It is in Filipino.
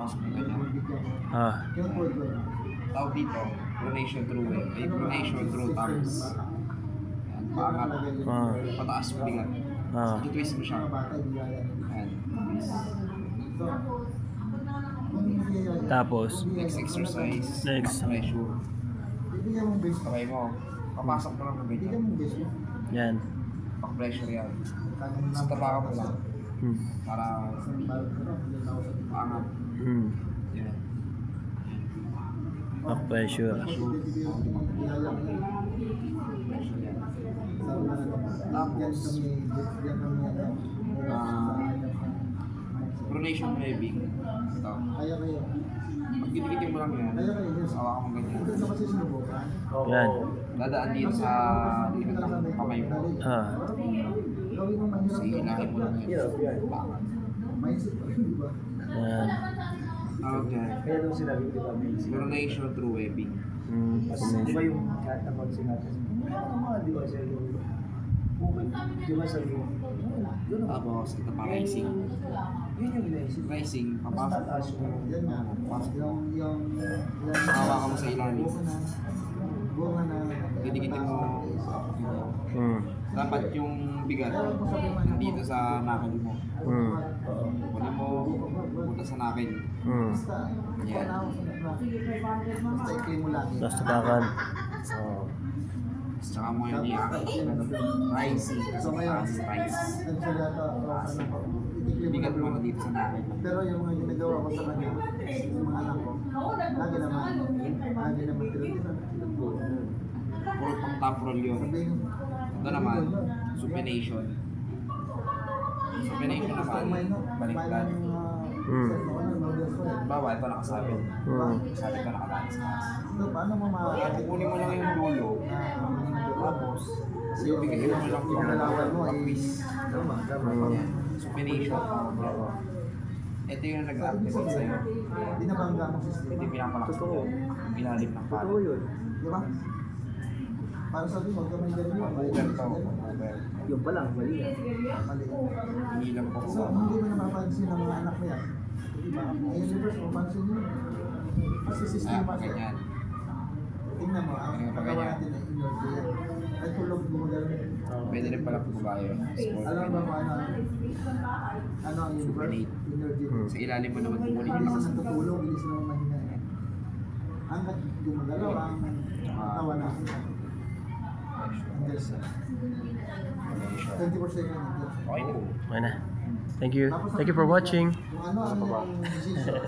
Pasok mo ganyan. Tawag dito, pronation through way. Ay, pronation through thumbs. Yan, paangat. Pataas mo bigat. I-twist mo siya. Yan, twist. Tapos, Next exercise, pressure. Kamay mo. Papasok mo lang ng ganyan. yan. Pag-pressure yan. Sa tapakan mo lang. Para paangat. Yan. Back pressure. Pressure yan. Tapos, pronation webbing. Ito. Pag gitigit mo lang yan, hawakan mo ganyan. Yan. Dadaan dito sa likod ng kamay mo. Sige, hinahin mo lang yan. Paangat. Yan. Tawag yan. Kaya nung sinabi ko, di ba, may Pronation through webbing. di ba yung kapag sinabi, di ba siya yung okay, di ba sabi mo, yun ang Tapos, ito pa rising. yun yung inaisip. Rising, papasok Taas mo. Papasok mo. Hawakan mo sa ilalim. Didikitin mo. Dapat yung bigat dito sa knuckle mo. Kunin mo, punta sa knuckle. Yan. Tapos tapakan. Tsaka mo yung rising. Kasi mataas rise. Bigat mo na dito sa knuckle. Pero yung mga ginagawa ko sa kanya, yung mga anak ko, lagi naman tinutulungan. Puro pang top roll yun. Ito naman, supination. Supination naman, baliktad. Bawa, ito nakasabit. Sabi ko nakataas sa taas. Paano mo Kukunin mo lang yung dulo. Tapos, bibigayin mo lang yung makakalawan mo? twist. Tama. Supination. Ito yung nag-activate sa'yo. Binabangga mo sa Ito yung pinapalakas mo. Yung ilalim ng pala. Totoo yun. Di ba? Para sabi mo, kamay ganun yun. Over to. Over. Yung pa lang, mali yan. Mali. Hindi lang po. So, hindi mo napapansin ng mga anak mo yan. Diba? Ayun yung verse, mapansin nyo. Kasi system pa siya. Ganyan. Tingnan mo, ang pagkawa natin ay inward ko yan. Ay tulog mo gano'n. Pwede rin pala pumabayo. Alam ba kung ano? Ano ang universe? Inward yun. Sa ilalim mo naman Hindi tumulit naman yung sa natutulog, hindi sila mahina. Hanggat gumagalaw ang tawa natin. Hanggang sa 24 seconds. Okay na. Okay na. Thank you. Thank you for watching. Kung ano ang decision.